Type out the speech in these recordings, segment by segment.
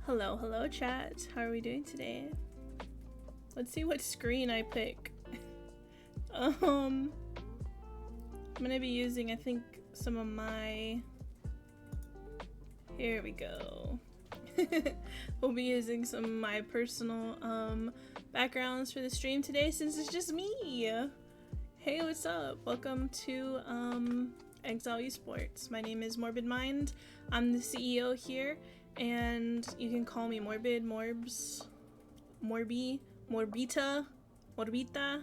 Hello chat. How are we doing today? Let's see what screen I pick. I'm gonna be using, I think, some of my... Here we go. We'll be using some of my personal backgrounds for the stream today since it's just me. Hey, what's up? Welcome to Xzile Esports. My name is Morbid Mind. I'm the CEO here, and you can call me Morbid, Morbs, Morbi, Morbita, Morbita.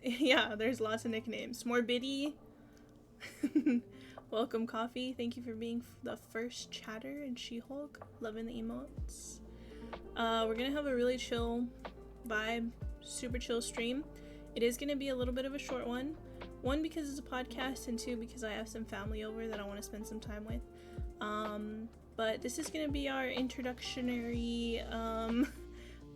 Yeah, there's lots of nicknames. Morbidity. Welcome, Coffee. Thank you for being the first chatter in She-Hulk. Loving the emotes. We're gonna have a really chill vibe, super chill stream. It is gonna be a little bit of a short one. One, because it's a podcast, and two, because I have some family over that I want to spend some time with. But this is gonna be our introductory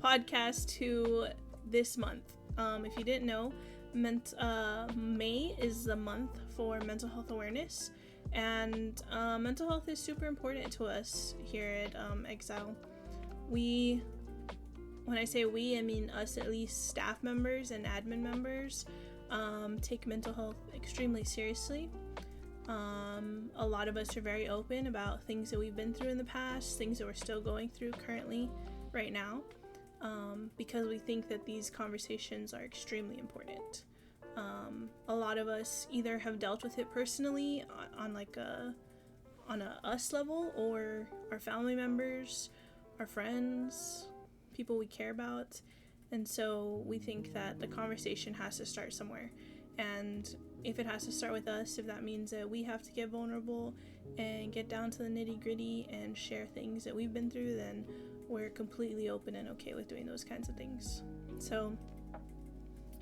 podcast to this month. If you didn't know, May is the month for mental health awareness, and mental health is super important to us here at Xzile. When I say we, I mean us, at least staff members and admin members, take mental health extremely seriously. A lot of us are very open about things that we've been through in the past, things that we're still going through currently, right now, because we think that these conversations are extremely important. A lot of us either have dealt with it personally on a us level, or our family members, our friends, people we care about, and so we think that the conversation has to start somewhere. And if it has to start with us, if that means that we have to get vulnerable and get down to the nitty-gritty and share things that we've been through, then we're completely open and okay with doing those kinds of things. So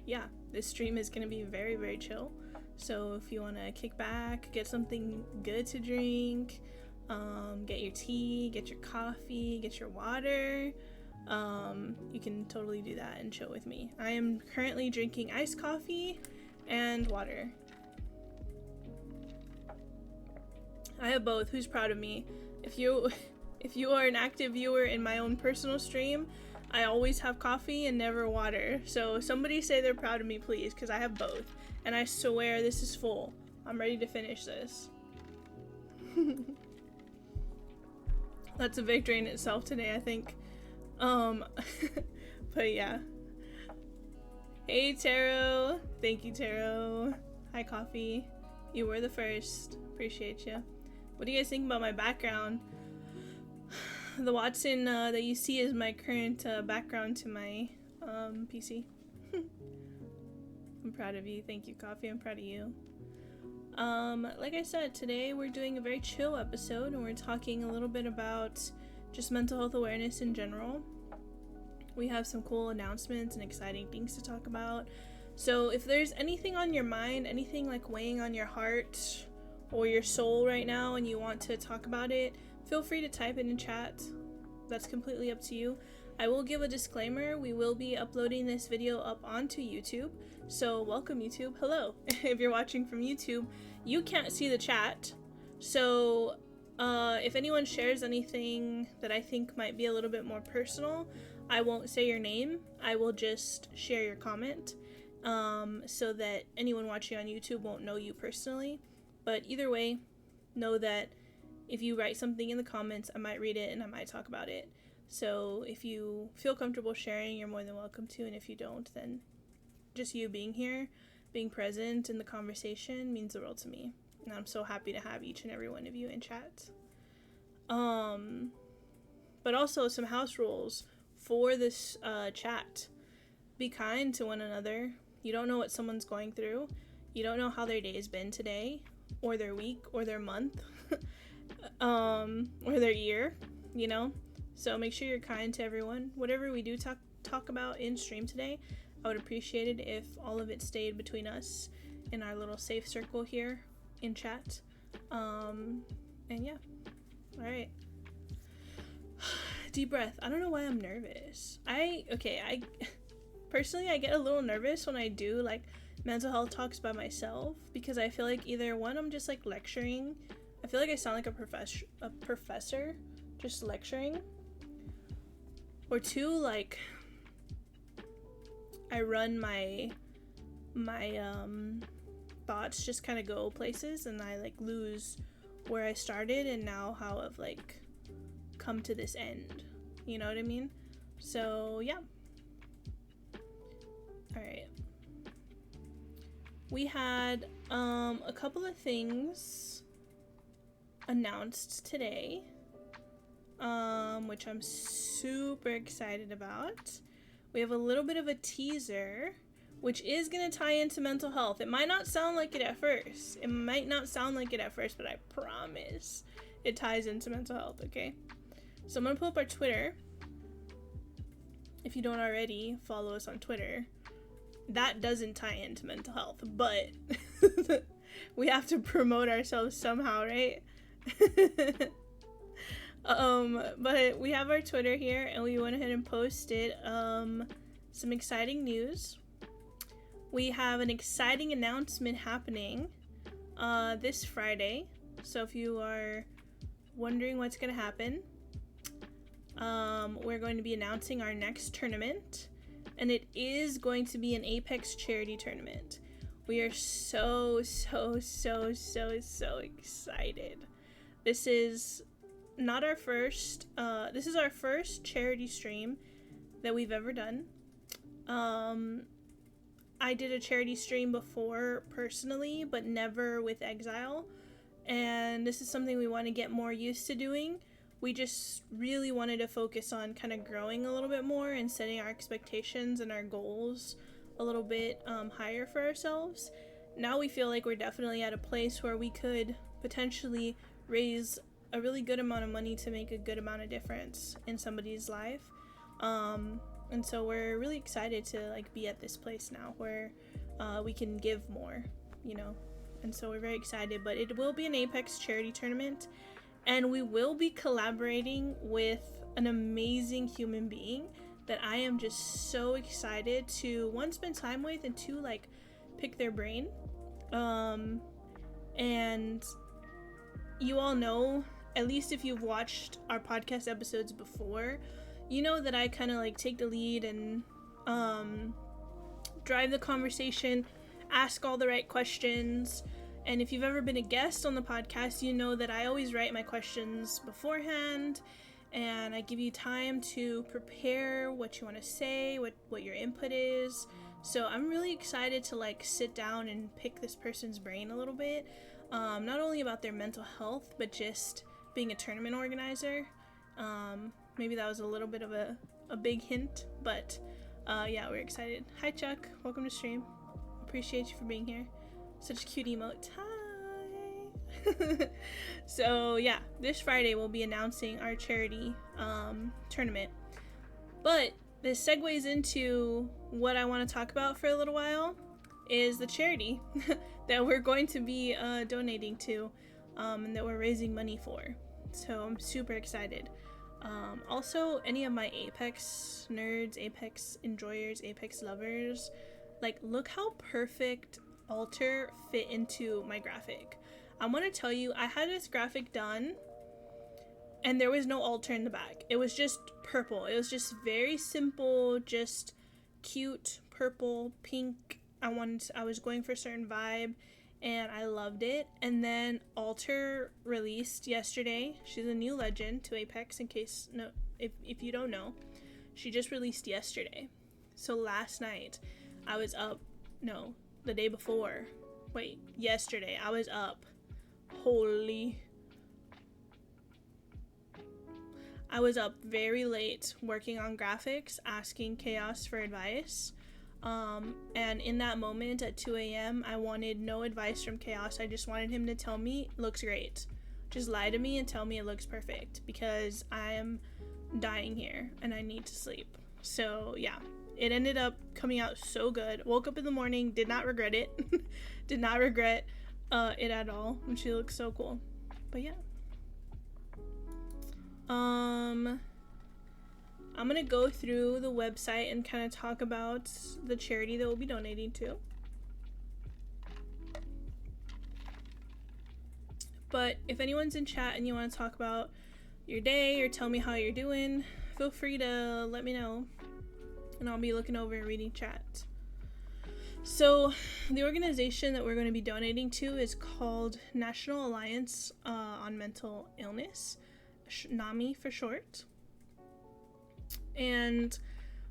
yeah, this stream is going to be very, very chill. So if you want to kick back, get something good to drink, get your tea, get your coffee, get your water, you can totally do that and chill with me. I am currently drinking iced coffee and water. I have both. Who's proud of me? If you are an active viewer in my own personal stream, I always have coffee and never water. So somebody say they're proud of me, please, because I have both. And I swear this is full. I'm ready to finish this. That's a victory in itself today, I think. But yeah. Hey, Taro. Thank you, Taro. Hi, Coffee. You were the first. Appreciate you. What do you guys think about my background? The Watson that you see is my current background to my PC. I'm proud of you. Thank you, Coffee. I'm proud of you. Like I said, today we're doing a very chill episode, and we're talking a little bit about just mental health awareness in general. We have some cool announcements and exciting things to talk about. So if there's anything on your mind, anything like weighing on your heart or your soul right now, and you want to talk about it, feel free to type it in chat. That's completely up to you. I will give a disclaimer. We will be uploading this video up onto YouTube. So welcome, YouTube. Hello. If you're watching from YouTube, you can't see the chat. So if anyone shares anything that I think might be a little bit more personal, I won't say your name. I will just share your comment, so that anyone watching on YouTube won't know you personally. But either way, know that if you write something in the comments, I might read it and I might talk about it. So if you feel comfortable sharing, you're more than welcome to. And if you don't, then just you being here, being present in the conversation means the world to me. And I'm so happy to have each and every one of you in chat. But also some house rules for this chat. Be kind to one another. You don't know what someone's going through. You don't know how their day has been today, or their week, or their month, or their year, you know? So make sure you're kind to everyone. Whatever we do talk about in stream today, I would appreciate it if all of it stayed between us in our little safe circle here in chat. And yeah. Alright. Deep breath. I don't know why I'm nervous. I personally, I get a little nervous when I do like mental health talks by myself, because I feel like either one, I'm just like lecturing. I feel like I sound like a professor just lecturing, or 2, like I run my thoughts just kind of go places and I like lose where I started and now how I've like come to this end. You know what I mean? So yeah. Alright. We had a couple of things announced today, which I'm super excited about. We have a little bit of a teaser, which is going to tie into mental health. It might not sound like it at first. But I promise it ties into mental health, okay? So I'm going to pull up our Twitter. If you don't already follow us on Twitter, that doesn't tie into mental health, but we have to promote ourselves somehow, right? But we have our Twitter here, and we went ahead and posted some exciting news. We have an exciting announcement happening this Friday. So if you are wondering what's going to happen, we're going to be announcing our next tournament, and it is going to be an Apex charity tournament. We are so excited. This is not our first, this is our first charity stream that we've ever done. I did a charity stream before personally, but never with Xzile, and this is something we want to get more used to doing. We just really wanted to focus on kind of growing a little bit more and setting our expectations and our goals a little bit higher for ourselves. Now we feel like we're definitely at a place where we could potentially raise a really good amount of money to make a good amount of difference in somebody's life. And so we're really excited to like be at this place now where we can give more, you know. And so we're very excited, but it will be an Apex charity tournament, and we will be collaborating with an amazing human being that I am just so excited to, 1, spend time with, and 2, like pick their brain. And you all know, at least if you've watched our podcast episodes before, you know that I kind of like take the lead and drive the conversation, ask all the right questions. And if you've ever been a guest on the podcast, you know that I always write my questions beforehand, and I give you time to prepare what you want to say, what your input is. So I'm really excited to like sit down and pick this person's brain a little bit, not only about their mental health, but just being a tournament organizer. Maybe that was a little bit of a big hint, but yeah, we're excited. Hi Chuck, welcome to stream. Appreciate you for being here. Such a cute emote. Hi. So yeah, this Friday we'll be announcing our charity tournament. But this segues into what I want to talk about for a little while, is the charity that we're going to be donating to, and that we're raising money for. So I'm super excited. Also, any of my Apex nerds, Apex enjoyers, Apex lovers, like look how perfect altar fit into my graphic. I want to tell you, I had this graphic done and there was no altar in the back. It was just purple. It was just very simple, just cute purple, pink. I was going for a certain vibe and I loved it. And then Alter released yesterday. She's a new legend to Apex, in case if you don't know. She just released yesterday. So last night I was up, the day before. Yesterday I was up. I was up very late working on graphics, asking Chaos for advice. And in that moment at 2 a.m., I wanted no advice from Chaos. I just wanted him to tell me, looks great. Just lie to me and tell me it looks perfect, because I am dying here and I need to sleep. So yeah, it ended up coming out so good. Woke up in the morning, did not regret it. Did not regret it at all. And she looks so cool. But yeah. I'm gonna go through the website and kind of talk about the charity that we'll be donating to. But if anyone's in chat and you want to talk about your day or tell me how you're doing, feel free to let me know, and I'll be looking over and reading chat. So the organization that we're going to be donating to is called National Alliance on Mental Illness, NAMI for short. And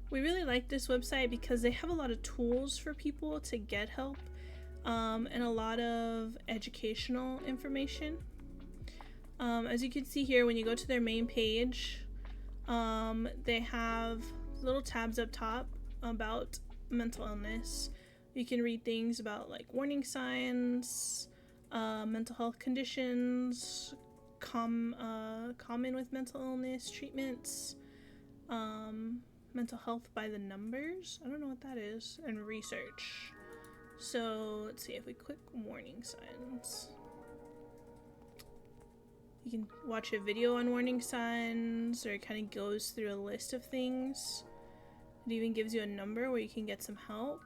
we really like this website because they have a lot of tools for people to get help, and a lot of educational information. As you can see here, when you go to their main page, they have little tabs up top about mental illness. You can read things about like warning signs, mental health conditions, common with mental illness, treatments, mental health by the numbers, I don't know what that is, and research. So let's see, if we click warning signs, you can watch a video on warning signs, or it kind of goes through a list of things. It even gives you a number where you can get some help.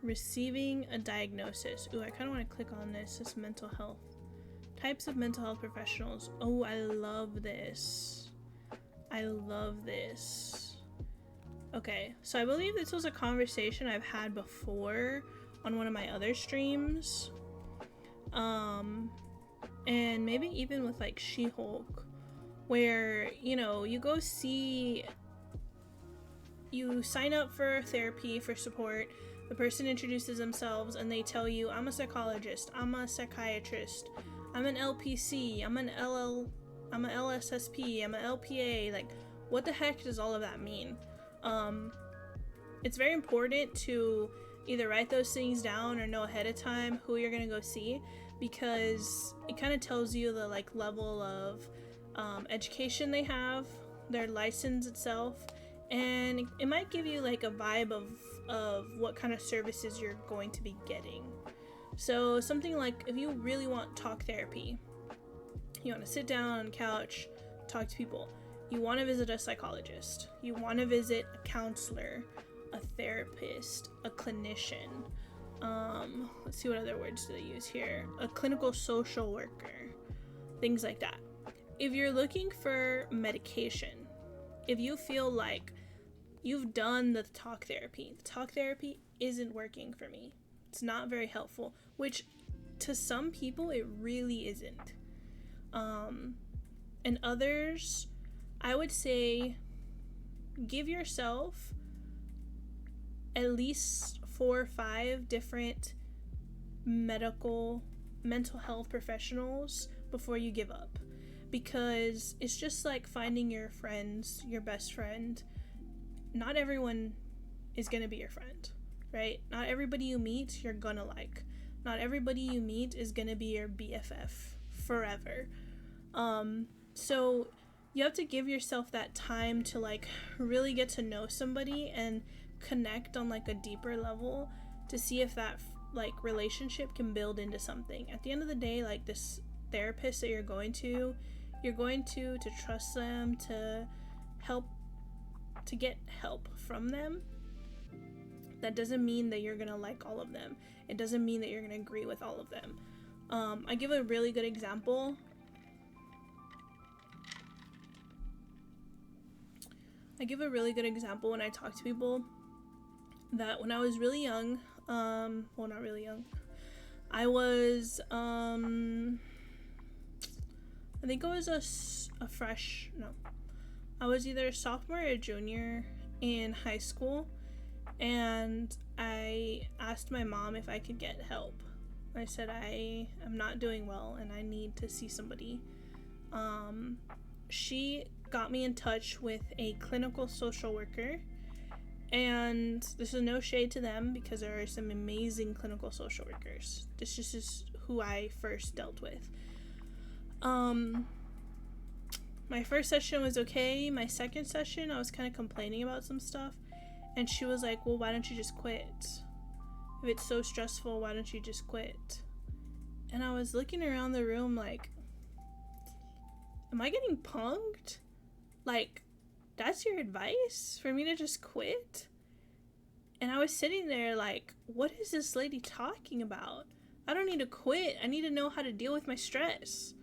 Receiving a diagnosis. Ooh, I kind of want to click on this. This mental health. Types of mental health professionals. Oh, I love this. I love this. Okay, so I believe this was a conversation I've had before on one of my other streams. And maybe even with like She-Hulk, where, you know, you sign up for therapy, for support. The person introduces themselves and they tell you, I'm a psychologist, I'm a psychiatrist, I'm an LPC, I'm an LSSP, I'm an LPA. Like, what the heck does all of that mean? It's very important to either write those things down or know ahead of time who you're gonna go see, because it kind of tells you the like level of education they have, their license itself, and it might give you like a vibe of what kind of services you're going to be getting. So something like, if you really want talk therapy, you want to sit down on a couch, talk to people, you want to visit a psychologist, you want to visit a counselor, a therapist, a clinician, let's see, what other words do they use here, a clinical social worker, things like that. If you're looking for medication, if you feel like you've done the talk therapy isn't working for me, it's not very helpful, which to some people it really isn't, and others, I would say give yourself at least 4 or 5 different mental health professionals before you give up, because it's just like finding your friends, your best friend. Not everyone is gonna be your friend, right? Not everybody you meet you're gonna like. Not everybody you meet is gonna be your BFF forever. So you have to give yourself that time to like really get to know somebody and connect on like a deeper level to see if that like relationship can build into something. At the end of the day, like this therapist that you're going to trust them, to get help from them. That doesn't mean that you're gonna like all of them. It doesn't mean that you're gonna agree with all of them. I give a really good example. When I talk to people, that when I was really young, well, not really young, I was, I think I was I was either a sophomore or a junior in high school, and I asked my mom if I could get help. I said, I am not doing well and I need to see somebody. She got me in touch with a clinical social worker, and this is no shade to them because there are some amazing clinical social workers. This just is who I first dealt with. My first session was okay. My second session, I was kind of complaining about some stuff, and she was like, well, why don't you just quit? If it's so stressful, why don't you just quit? And I was looking around the room like, am I getting punked? Like, that's your advice? For me to just quit? And I was sitting there like, what is this lady talking about? I don't need to quit. I need to know how to deal with my stress.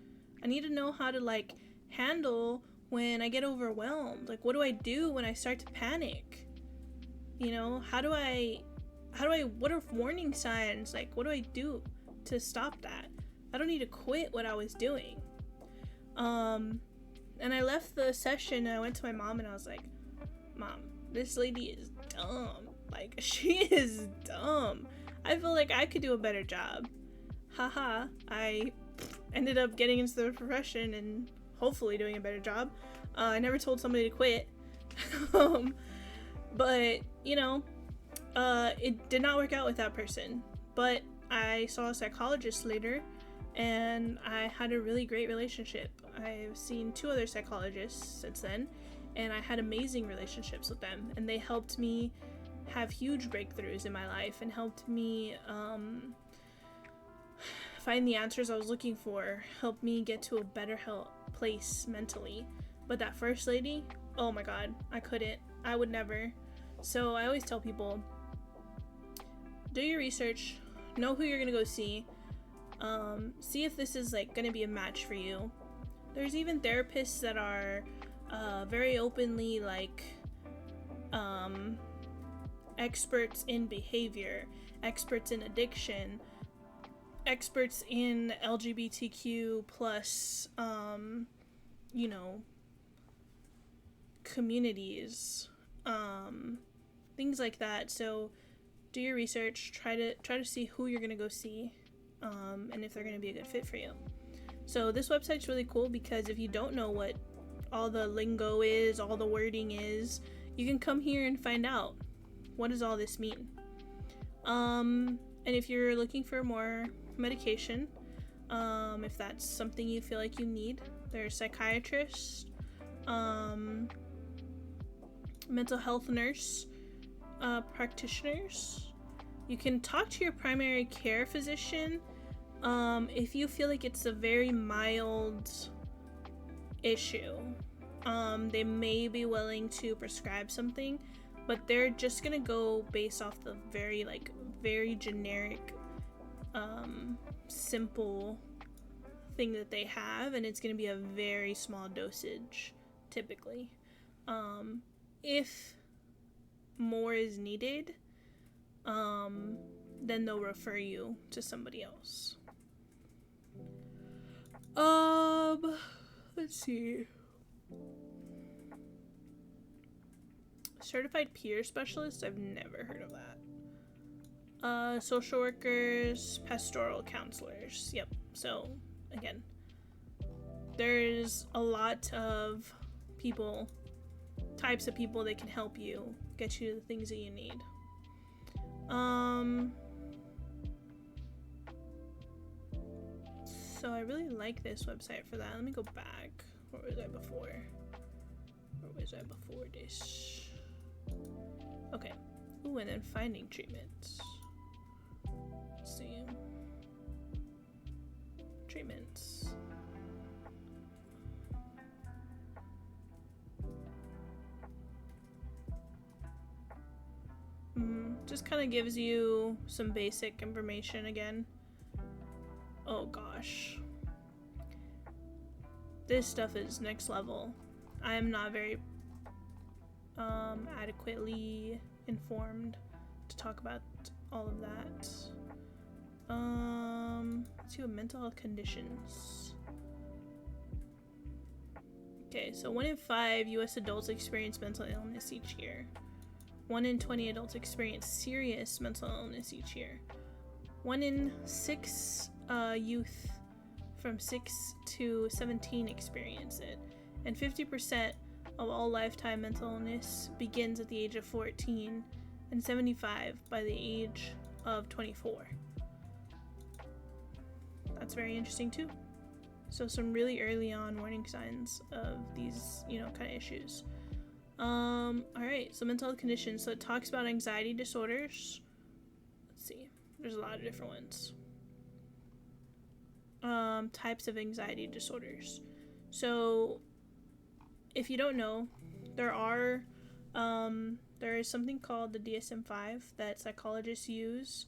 I need to know how to like handle when I get overwhelmed? Like, what do I do when I start to panic? You know, what are warning signs? Like, what do I do to stop that? I don't need to quit what I was doing. And I left the session and I went to my mom and I was like, Mom, this lady is dumb. Like, she is dumb. I feel like I could do a better job. Haha, I ended up getting into the profession and hopefully doing a better job. I never told somebody to quit. But, you know, it did not work out with that person. But I saw a psychologist later and I had a really great relationship. I've seen 2 other psychologists since then, and I had amazing relationships with them, and they helped me have huge breakthroughs in my life and helped me find the answers I was looking for, helped me get to a better place mentally. But that first lady, oh my god, I would never. So I always tell people, do your research, know who you're gonna go see, see if this is like gonna be a match for you. There's even therapists that are very openly like experts in behavior, experts in addiction, experts in LGBTQ plus you know, communities, things like that. So do your research, try to see who you're gonna go see, and if they're gonna be a good fit for you. So this website's really cool because if you don't know what all the lingo is, all the wording is, you can come here and find out, what does all this mean? And if you're looking for more medication, if that's something you feel like you need, there's psychiatrists, mental health nurse, practitioners. You can talk to your primary care physician if you feel like it's a very mild issue. They may be willing to prescribe something, but they're just gonna go based off the very generic, simple thing that they have, and it's gonna be a very small dosage typically. If more is needed, then they'll refer you to somebody else. Let's see. Certified peer specialist? I've never heard of that. Social workers, pastoral counselors. Yep. So, again, there's a lot of types of people that can help you get you the things that you need. So I really like this website for that. Let me go back. Where was I before? This? Okay. Ooh, and then finding treatments. Let's see. Treatments. Just kind of gives you some basic information again. Oh gosh. This stuff is next level. I am not very adequately informed to talk about all of that. Let's see what mental health conditions. Okay, so 1 in 5 US adults experience mental illness each year. 1 in 20 adults experience serious mental illness each year. 1 in 6 youth from 6 to 17 experience it. And 50% of all lifetime mental illness begins at the age of 14 and 75 by the age of 24. That's very interesting too. So some really early on warning signs of these, kind of issues. Alright, so mental health conditions. So it talks about anxiety disorders. Let's see. There's a lot of different ones. Types of anxiety disorders. So if you don't know, there is something called the DSM-5 that psychologists use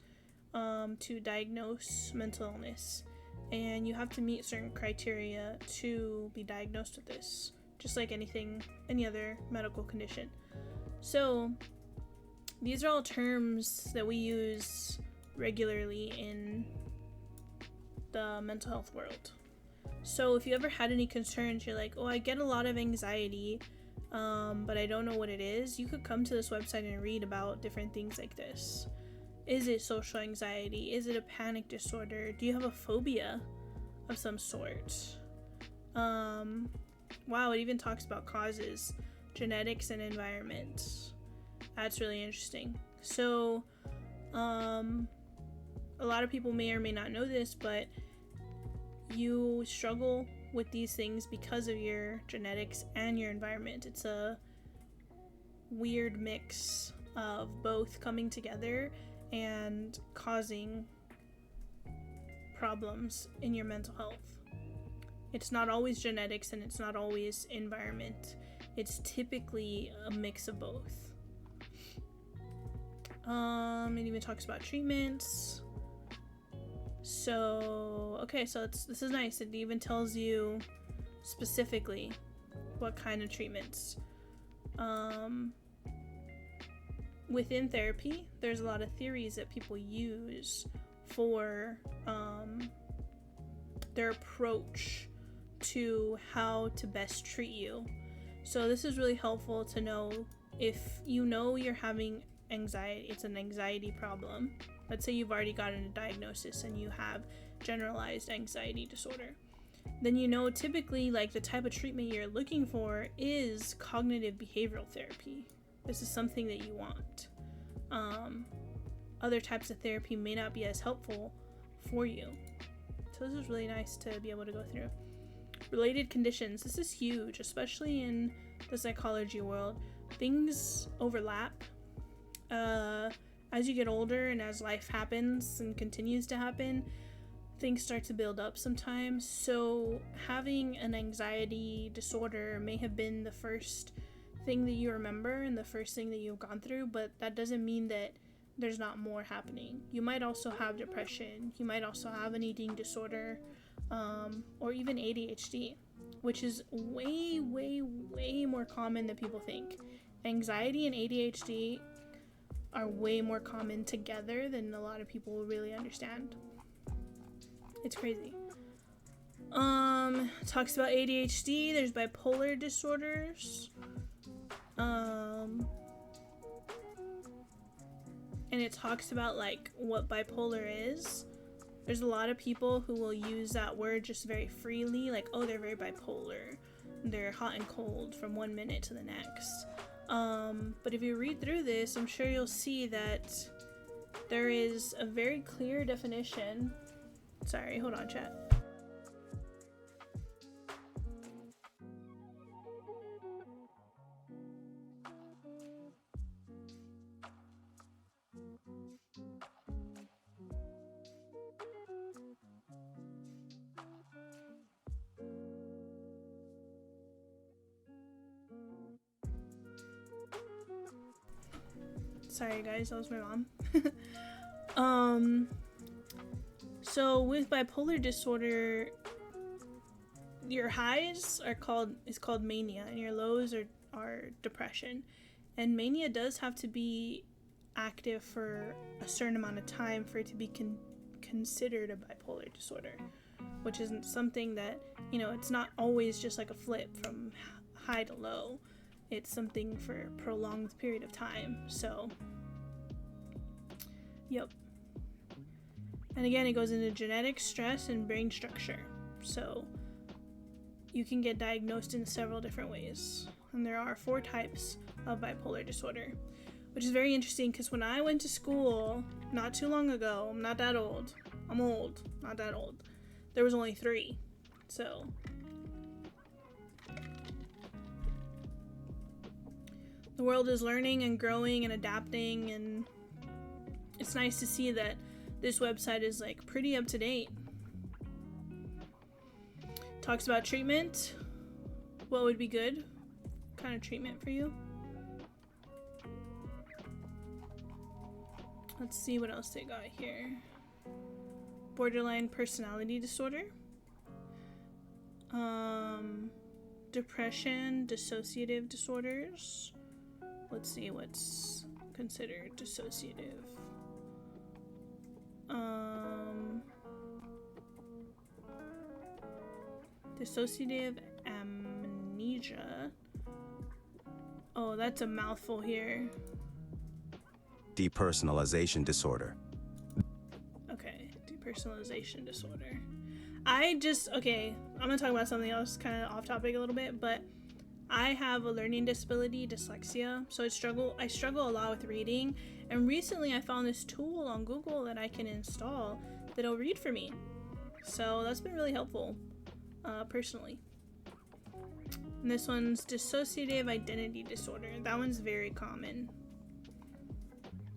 to diagnose mental illness. and you have to meet certain criteria to be diagnosed with this, just like any other medical condition. So these are all terms that we use regularly in the mental health world. So if you ever had any concerns, you're like, oh, I get a lot of anxiety, but I don't know what it is, you could come to this website and read about different things like this. Is it social anxiety? Is it a panic disorder? Do you have a phobia of some sort? Wow, it even talks about causes, genetics, and environment. That's really interesting. So, a lot of people may or may not know this, but you struggle with these things because of your genetics and your environment. It's a weird mix of both coming together and causing problems in your mental health. It's not always genetics and it's not always environment. It's typically a mix of both. It even talks about treatments. So, okay, so this is nice. It even tells you specifically what kind of treatments. Within therapy, there's a lot of theories that people use for their approach to how to best treat you. So this is really helpful to know if you know you're having anxiety, it's an anxiety problem. Let's say you've already gotten a diagnosis and you have generalized anxiety disorder. Then you know typically like the type of treatment you're looking for is cognitive behavioral therapy. This is something that you want. Other types of therapy may not be as helpful for you. So this is really nice to be able to go through. Related conditions. This is huge, especially in the psychology world. Things overlap. As you get older and as life happens and continues to happen, things start to build up sometimes. So having an anxiety disorder may have been the first thing that you remember and the first thing that you've gone through, but that doesn't mean that there's not more happening. You might also have depression. You might also have an eating disorder, or even ADHD, which is way, way, way more common than people think. Anxiety and ADHD are way more common together than a lot of people will really understand. It's crazy. Talks about ADHD. There's bipolar disorders. And it talks about like what bipolar is. There's a lot of people who will use that word just very freely, like, oh, they're very bipolar. They're hot and cold from one minute to the next. But if you read through this, I'm sure you'll see that there is a very clear definition. Sorry, hold on, chat. Sorry guys, that was my mom. So with bipolar disorder, your highs is called mania and your lows are depression. And mania does have to be active for a certain amount of time for it to be considered a bipolar disorder, which isn't something that, it's not always just like a flip from high to low. It's something for a prolonged period of time. So, yep. And again, it goes into genetics, stress, and brain structure. So, you can get diagnosed in several different ways. And there are 4 types of bipolar disorder, which is very interesting because when I went to school not too long ago, I'm not that old. I'm old, not that old. There was only 3. So, the world is learning and growing and adapting, and it's nice to see that this website is like pretty up to date. Talks about treatment. What would be good? What kind of treatment for you? Let's see what else they got here. borderline personality disorder, depression, dissociative disorders. Let's see what's considered dissociative. Dissociative amnesia. Oh, that's a mouthful here. Depersonalization disorder. Okay, depersonalization disorder. Okay, I'm gonna talk about something else kind of off topic a little bit, but I have a learning disability, dyslexia, so I struggle a lot with reading, and recently I found this tool on Google that I can install that'll read for me. So that's been really helpful, personally. And this one's dissociative identity disorder. That one's very common.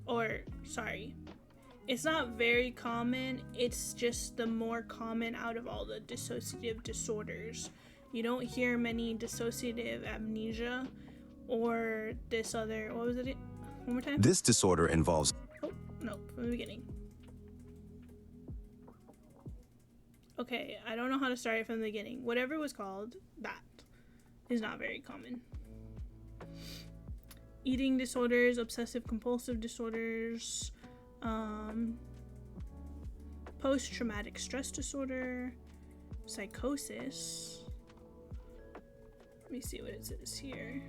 Or, sorry, it's not very common, it's just the more common out of all the dissociative disorders. You don't hear many dissociative amnesia or this other, what was it? One more time? This disorder involves... Oh, no, from the beginning. Okay, I don't know how to start it from the beginning. Whatever it was called, that is not very common. Eating disorders, obsessive compulsive disorders, post-traumatic stress disorder, psychosis. Let me see what it says here.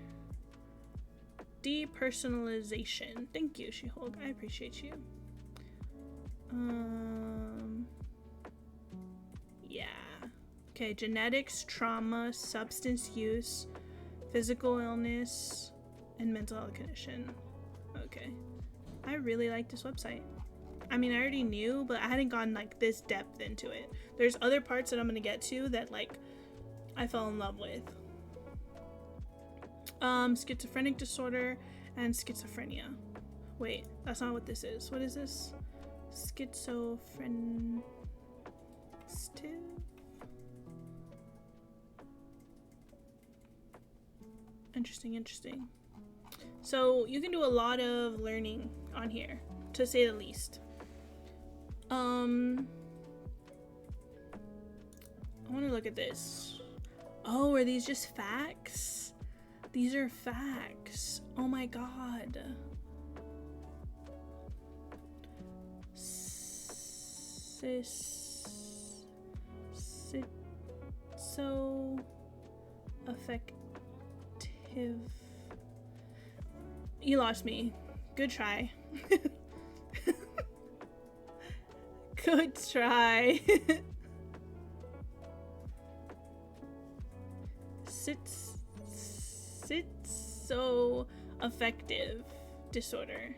Depersonalization. Thank you, She-Hulk. I appreciate you. Yeah. Okay, genetics, trauma, substance use, physical illness, and mental health condition. Okay. I really like this website. I mean, I already knew, but I hadn't gone like this depth into it. There's other parts that I'm gonna get to that like I fell in love with. Schizophrenic disorder and schizophrenia. Wait, that's not what this is. What is this? Schizophrenia. Interesting. So you can do a lot of learning on here, to say the least. I want to look at this. Oh, are these just facts? These are facts. Oh my god. So effective. You lost me. Good try. Good try. So effective disorder.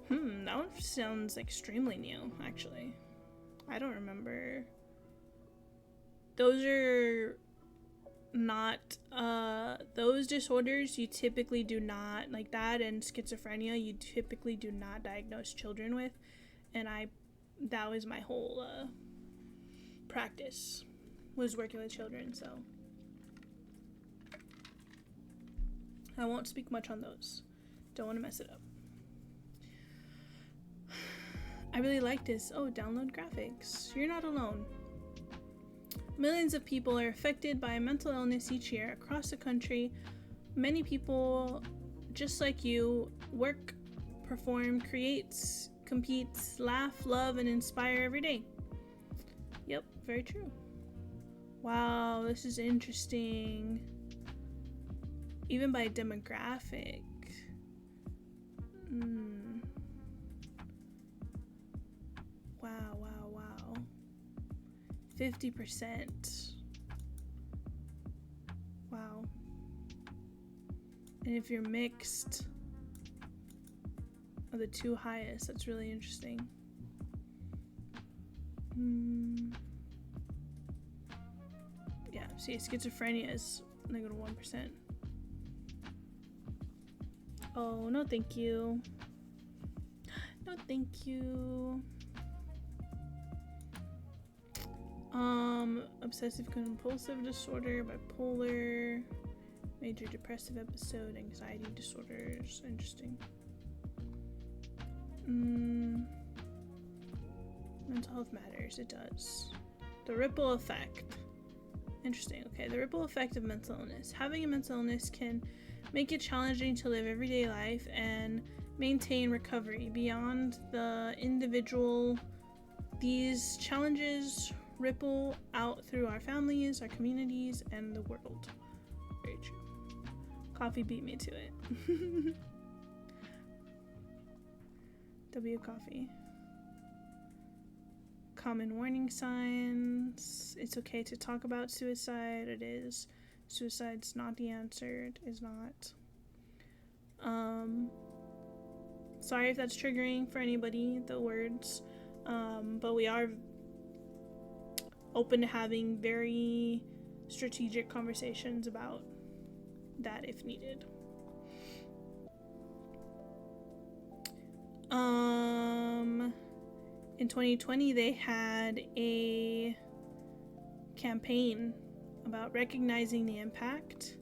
That one sounds extremely new, actually. I don't remember. Those are not, those disorders you typically do not, like that and schizophrenia, you typically do not diagnose children with. And that was my whole, practice, was working with children, so. I won't speak much on those. Don't want to mess it up. I really like this. Oh, download graphics. You're not alone. Millions of people are affected by mental illness each year across the country. Many people, just like you, work, perform, creates, competes, laugh, love, and inspire every day. Yep, very true. Wow, this is interesting. Even by demographic. 50%. Wow. And if you're mixed, are the two highest. That's really interesting. Yeah, see, schizophrenia is -1%. Oh, no thank you. No thank you. Obsessive compulsive disorder, bipolar, major depressive episode, anxiety disorders. Interesting. Mental health matters. It does. The ripple effect. Interesting. Okay, the ripple effect of mental illness. Having a mental illness can make it challenging to live everyday life and maintain recovery. Beyond the individual, these challenges ripple out through our families, our communities, and the world. Very true. Coffee beat me to it. W coffee. Common warning signs. It's okay to talk about suicide. It is. Suicide's not the answer. It is not. Sorry if that's triggering for anybody, the words. But we are open to having very strategic conversations about that if needed. In 2020, they had a campaign about recognizing the impact.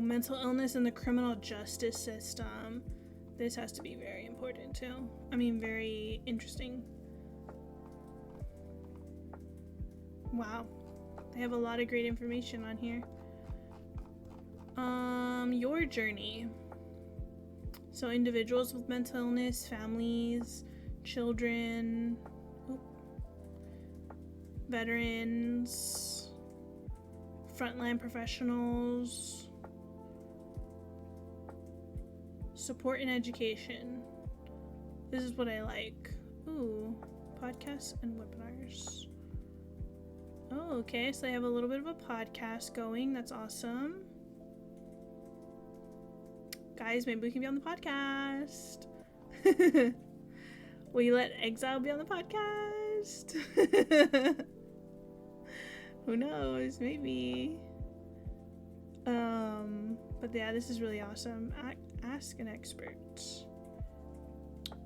Mental illness in the criminal justice system. This has to be very important too. I mean, very interesting. Wow. They have a lot of great information on here. Your journey. So individuals with mental illness, families, children, veterans, frontline professionals, support and education. This is what I like. Ooh, podcasts and webinars. Oh, okay, so they have a little bit of a podcast going. That's awesome. Guys, maybe we can be on the podcast. Will you let Xzile be on the podcast? Who knows? Maybe. But yeah, this is really awesome. Ask an expert.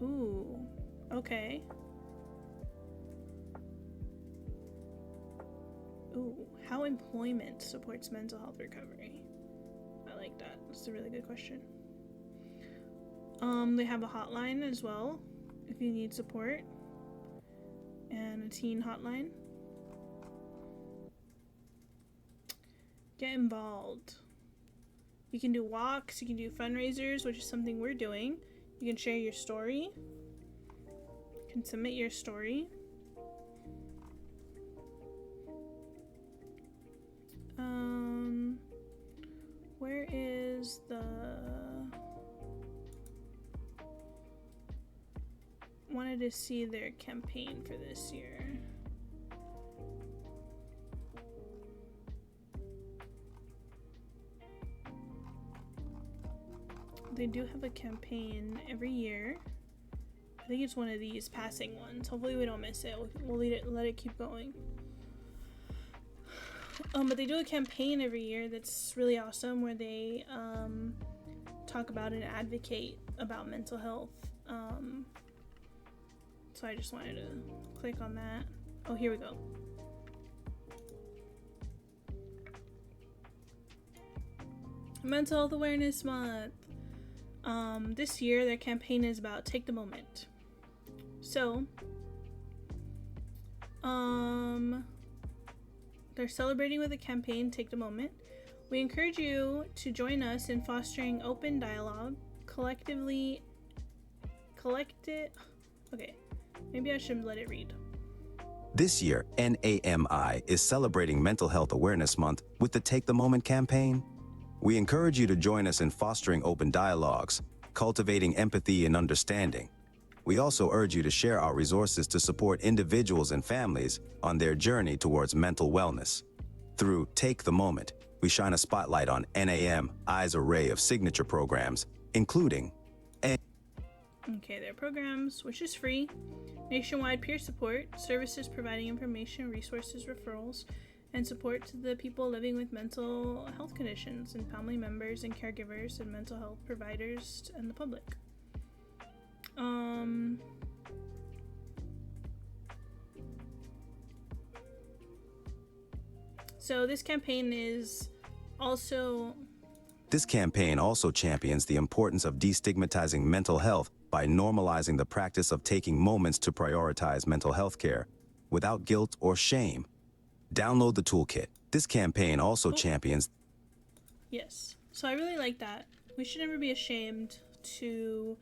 Ooh, okay. Ooh, how employment supports mental health recovery. I like that. That's a really good question. They have a hotline as well if you need support, and a teen hotline. Get involved. You can do walks, you can do fundraisers, which is something we're doing. You can share your story. You can submit your story. Where is the... Wanted to see their campaign for this year. They do have a campaign every year. I think it's one of these passing ones. Hopefully we don't miss it. We'll let it keep going. But they do a campaign every year that's really awesome where they talk about and advocate about mental health. So I just wanted to click on that. Oh, here we go. Mental Health Awareness Month. This year their campaign is about Take the Moment. So, they're celebrating with a campaign, Take the Moment. We encourage you to join us in fostering open dialogue, Okay, maybe I should let it read. This year, NAMI is celebrating Mental Health Awareness Month with the Take the Moment campaign. We encourage you to join us in fostering open dialogues, cultivating empathy and understanding. We also urge you to share our resources to support individuals and families on their journey towards mental wellness. Through Take the Moment, we shine a spotlight on NAMI's array of signature programs, including Okay, their programs, which is free, nationwide peer support, services providing information, resources, referrals, and support to the people living with mental health conditions and family members and caregivers and mental health providers and the public. So this campaign is also This campaign also champions the importance of destigmatizing mental health by normalizing the practice of taking moments to prioritize mental health care without guilt or shame. Download the toolkit. This campaign also champions. Yes. So I really like that. We should never be ashamed to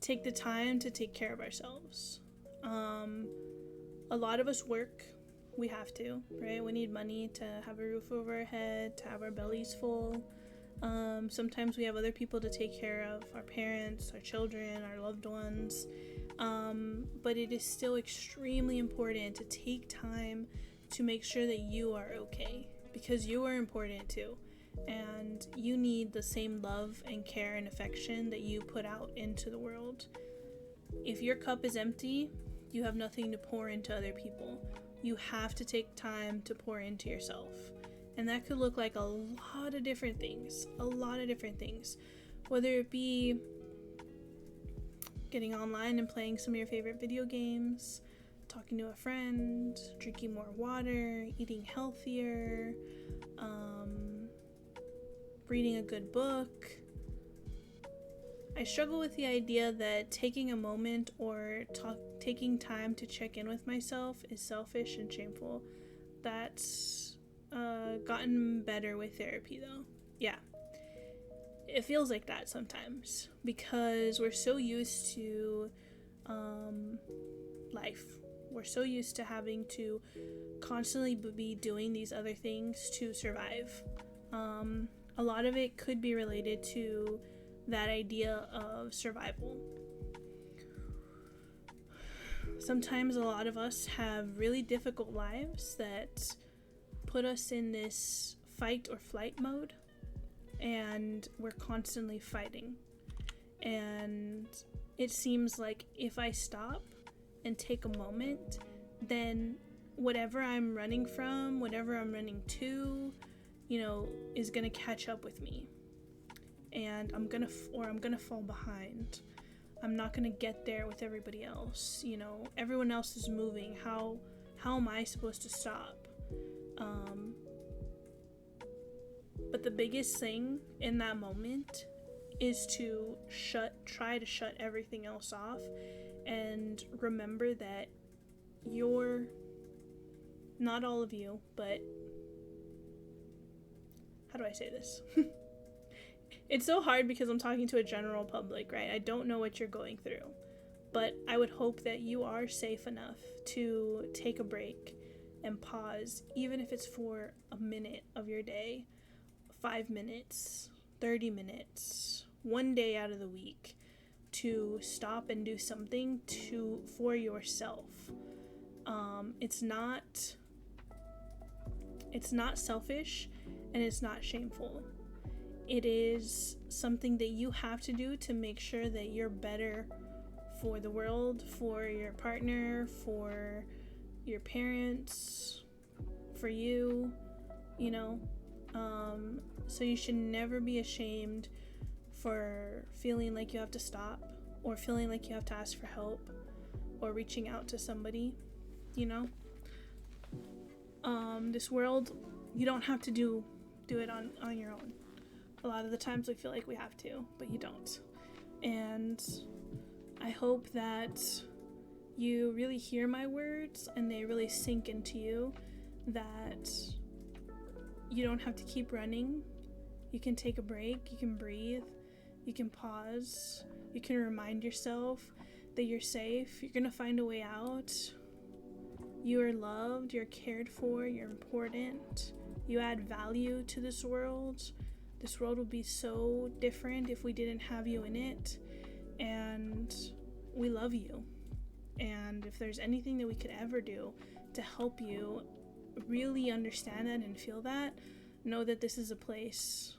take the time to take care of ourselves. A lot of us work. We have to, right? We need money to have a roof over our head, to have our bellies full. Sometimes we have other people to take care of, our parents, our children, our loved ones. But it is still extremely important to take time to make sure that you are okay, because you are important too. And you need the same love and care and affection that you put out into the world. If your cup is empty, you have nothing to pour into other people. You have to take time to pour into yourself. And that could look like a lot of different things. Whether it be getting online and playing some of your favorite video games, talking to a friend, drinking more water, eating healthier, reading a good book. I struggle with the idea that taking a moment or taking time to check in with myself is selfish and shameful. That's gotten better with therapy though. Yeah. It feels like that sometimes because we're so used to life. We're so used to having to constantly be doing these other things to survive. A lot of it could be related to that idea of survival. Sometimes a lot of us have really difficult lives that put us in this fight or flight mode, and we're constantly fighting. And it seems like if I stop and take a moment, then whatever I'm running from, whatever I'm running to, is gonna catch up with me, and I'm gonna fall behind. I'm not gonna get there with everybody else. Everyone else is moving. How am I supposed to stop? But the biggest thing in that moment is to try to shut everything else off, and remember that not all of you, but how do I say this? It's so hard because I'm talking to a general public, right? I don't know what you're going through, but I would hope that you are safe enough to take a break and pause, even if it's for a minute of your day, 5 minutes, 30 minutes, one day out of the week, to stop and do something for yourself. It's not selfish, and it's not shameful. It is something that you have to do to make sure that you're better for the world, for your partner, for your parents, for you, so you should never be ashamed for feeling like you have to stop, or feeling like you have to ask for help, or reaching out to somebody. This world, you don't have to do it on your own. A lot of the times we feel like we have to, but you don't. And I hope that you really hear my words and they really sink into you, that you don't have to keep running. You can take a break, you can breathe, you can pause, you can remind yourself that you're safe, you're gonna find a way out. You are loved, you're cared for, you're important, you add value to this world. This world would be so different if we didn't have you in it, and we love you. And if there's anything that we could ever do to help you really understand that and feel that, know that this is a place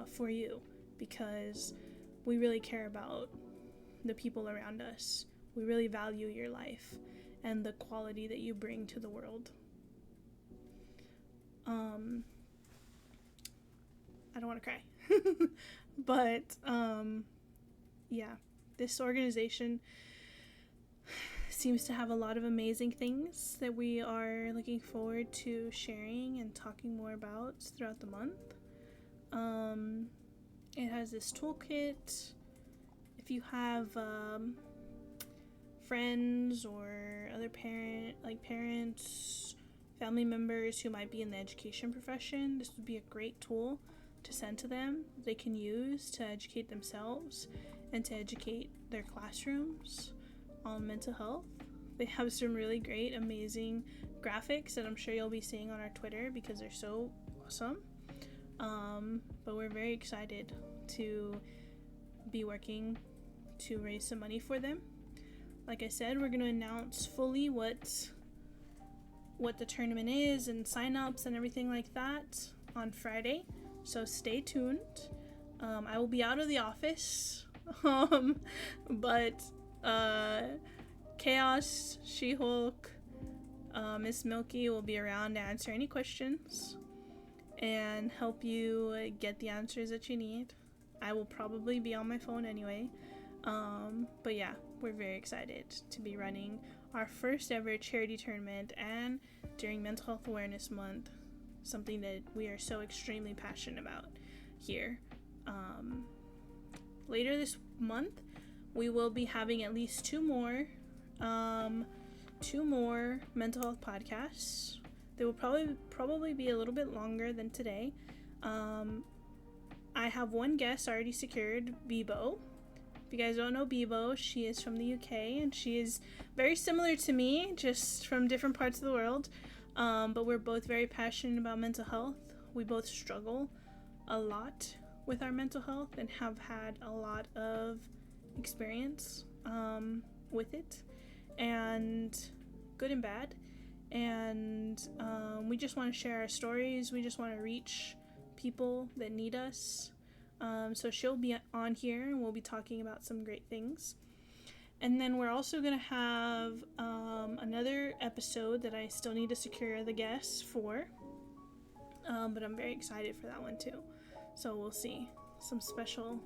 for you, because we really care about the people around us. We really value your life and the quality that you bring to the world. I don't want to cry. But yeah, this organization seems to have a lot of amazing things that we are looking forward to sharing and talking more about throughout the month. It has this toolkit. If you have friends or other parents, family members who might be in the education profession, this would be a great tool to send to them. They can use to educate themselves and to educate their classrooms on mental health. They have some really great, amazing graphics that I'm sure you'll be seeing on our Twitter because they're so awesome. But we're very excited to be working to raise some money for them. Like I said, we're going to announce fully what the tournament is and sign-ups and everything like that on Friday. So stay tuned. I will be out of the office. But Chaos, She-Hulk, Miss Milky will be around to answer any questions and help you get the answers that you need. I will probably be on my phone anyway. But yeah, we're very excited to be running our first ever charity tournament and during Mental Health Awareness Month, something that we are so extremely passionate about here. Later this month, we will be having at least two more mental health podcasts. They will probably be a little bit longer than today. I have one guest already secured, Bebo. If you guys don't know Bebo, she is from the UK and she is very similar to me, just from different parts of the world. But we're both very passionate about mental health. We both struggle a lot with our mental health and have had a lot of experience with it, and good and bad. And we just want to share our stories. We just want to reach people that need us. So she'll be on here and we'll be talking about some great things. And then we're also going to have another episode that I still need to secure the guests for. But I'm very excited for that one too. So we'll see. Some special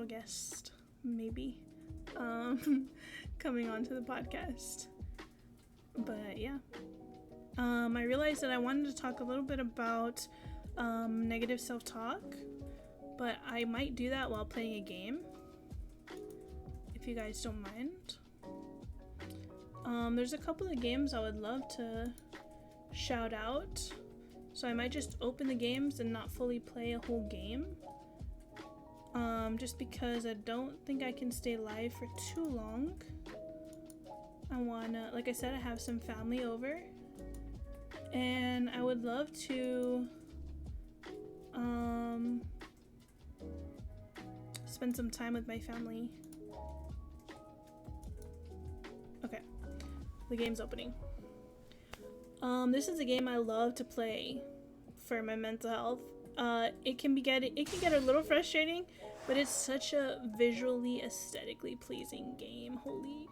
guest maybe coming onto the podcast. But yeah. I realized that I wanted to talk a little bit about negative self-talk, but I might do that while playing a game, if you guys don't mind. There's a couple of games I would love to shout out, so I might just open the games and not fully play a whole game, just because I don't think I can stay live for too long. I wanna, like I said, I have some family over, and I would love to spend some time with my family. Okay, the game's opening. This is a game I love to play for my mental health. It can get a little frustrating, but it's such a visually, aesthetically pleasing game. Holy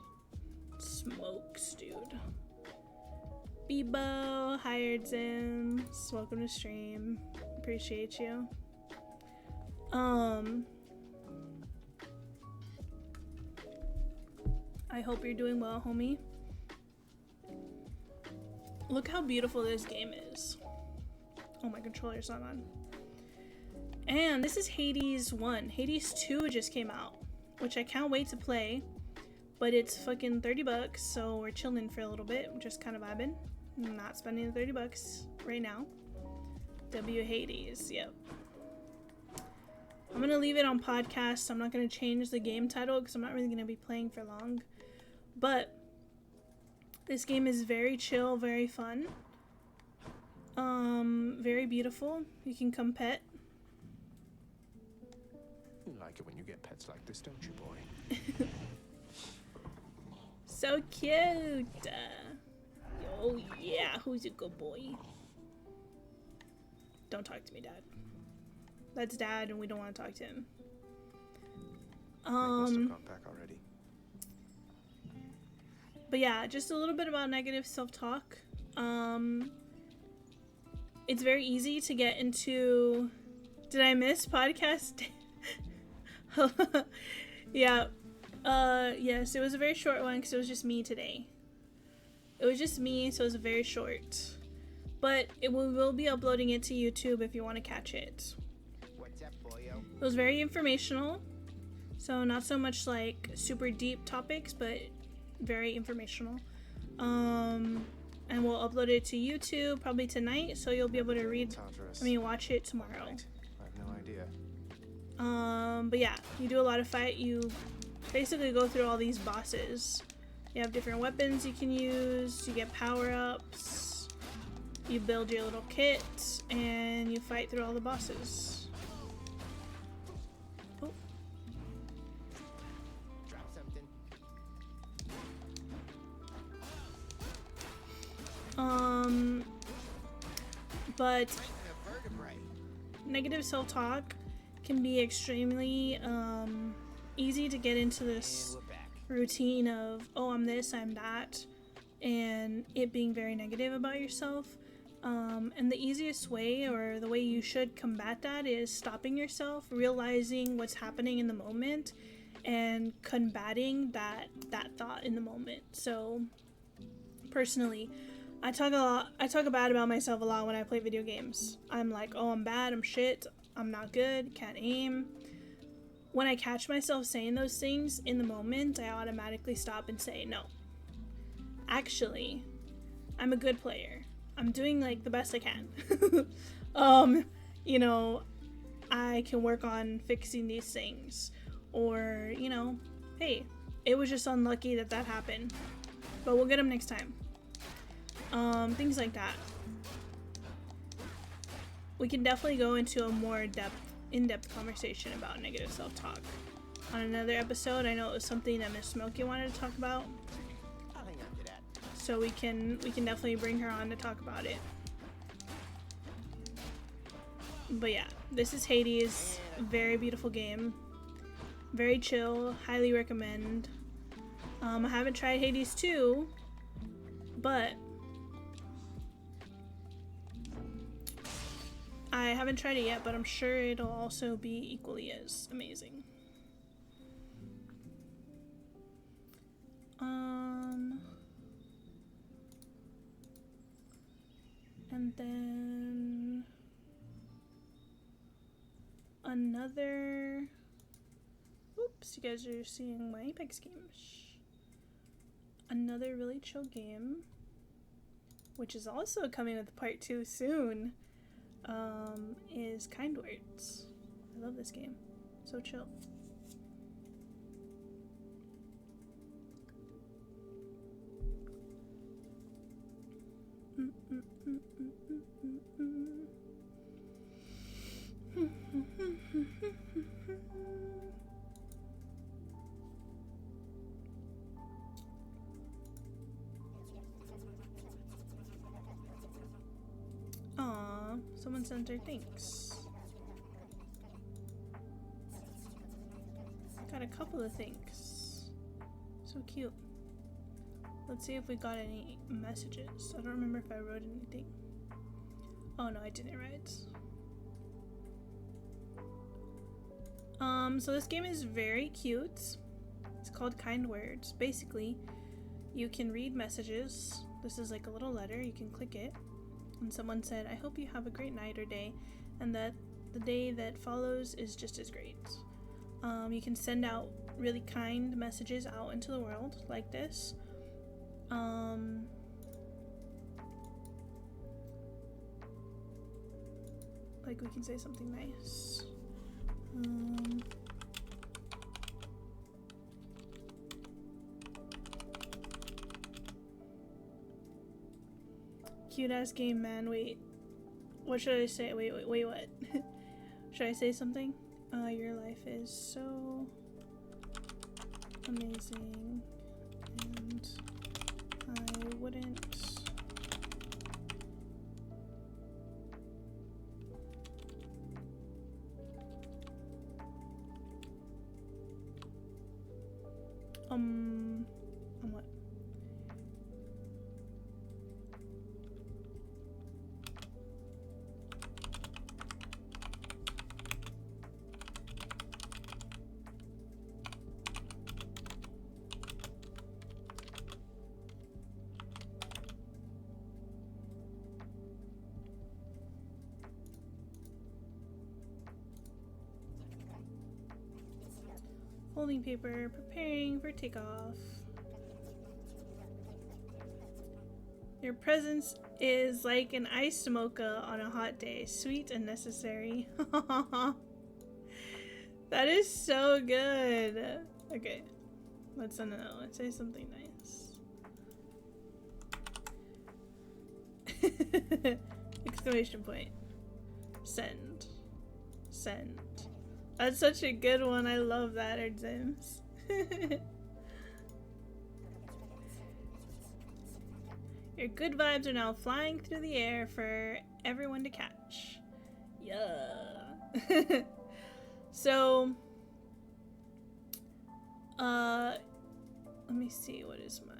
smokes, dude. Bebo, hi Xzile, welcome to stream. Appreciate you. I hope you're doing well, homie. Look how beautiful this game is. Oh, my controller's not on. And this is Hades 1. Hades 2 just came out, which I can't wait to play. But it's fucking $30, so we're chilling for a little bit. We're just kind of vibing. I'm not spending the $30 right now. W Hades, yep. I'm gonna leave it on podcast. I'm not gonna change the game title because I'm not really gonna be playing for long. But this game is very chill, very fun. Very beautiful. You can come pet. You like it when you get pets like this, don't you, boy? So cute. Oh yeah, who's a good boy? Don't talk to me, Dad. That's Dad, and we don't want to talk to him. Must have gone back already. But yeah, just a little bit about negative self-talk. It's very easy to get into. Did I miss podcast? Yeah. Yes, it was a very short one because it was just me today. It was just me, so it was very short. But we will be uploading it to YouTube if you want to catch it. It was very informational, so not so much like super deep topics, but very informational. And we'll upload it to YouTube probably tonight, so you'll be able to watch it tomorrow. Right. I have no idea. But yeah, you do a lot of fight. You basically go through all these bosses. You have different weapons you can use, you get power-ups, you build your little kit, and you fight through all the bosses. Oh. Drop something. But negative self-talk can be extremely easy to get into this routine of, oh, I'm this, I'm that, and it being very negative about yourself. And the easiest way, or the way you should combat that, is stopping yourself, realizing what's happening in the moment, and combating that thought in the moment. So personally, I talk bad about myself a lot when I play video games. I'm like, oh, I'm bad, I'm shit, I'm not good, can't aim. When I catch myself saying those things in the moment, I automatically stop and say, no, actually, I'm a good player. I'm doing like the best I can. You know, I can work on fixing these things. Or, you know, hey, it was just unlucky that happened, but we'll get them next time. Things like that. We can definitely go into a more in-depth conversation about negative self-talk on another episode. I know it was something that Miss Smokey wanted to talk about, I'll hang on to that. so we can definitely bring her on to talk about it. But yeah, this is Hades. Very beautiful game, very chill, highly recommend. I haven't tried Hades 2, but I haven't tried it yet, but I'm sure it'll also be equally as amazing. And then another, oops, you guys are seeing my Apex games. Another really chill game, which is also coming with part 2 soon, is Kind Words. I love this game. So chill. Aw, someone sent her thanks. Got a couple of thanks. So cute. Let's see if we got any messages. I don't remember if I wrote anything. Oh no, I didn't write. So this game is very cute. It's called Kind Words. Basically, you can read messages. This is like a little letter. You can click it. And someone said, I hope you have a great night or day, and that the day that follows is just as great. You can send out really kind messages out into the world like this. Like we can say something nice. Cute ass game, man. Wait, what should I say? Wait, what? Should I say something? Your life is so amazing, and I wouldn't what? Folding paper, preparing for takeoff. Your presence is like an iced mocha on a hot day, sweet and necessary. That is so good. Okay, let's say something nice. Exclamation point. Send. Send. That's such a good one. I love that, Xzims. Your good vibes are now flying through the air for everyone to catch. Yeah. So, let me see, what is my...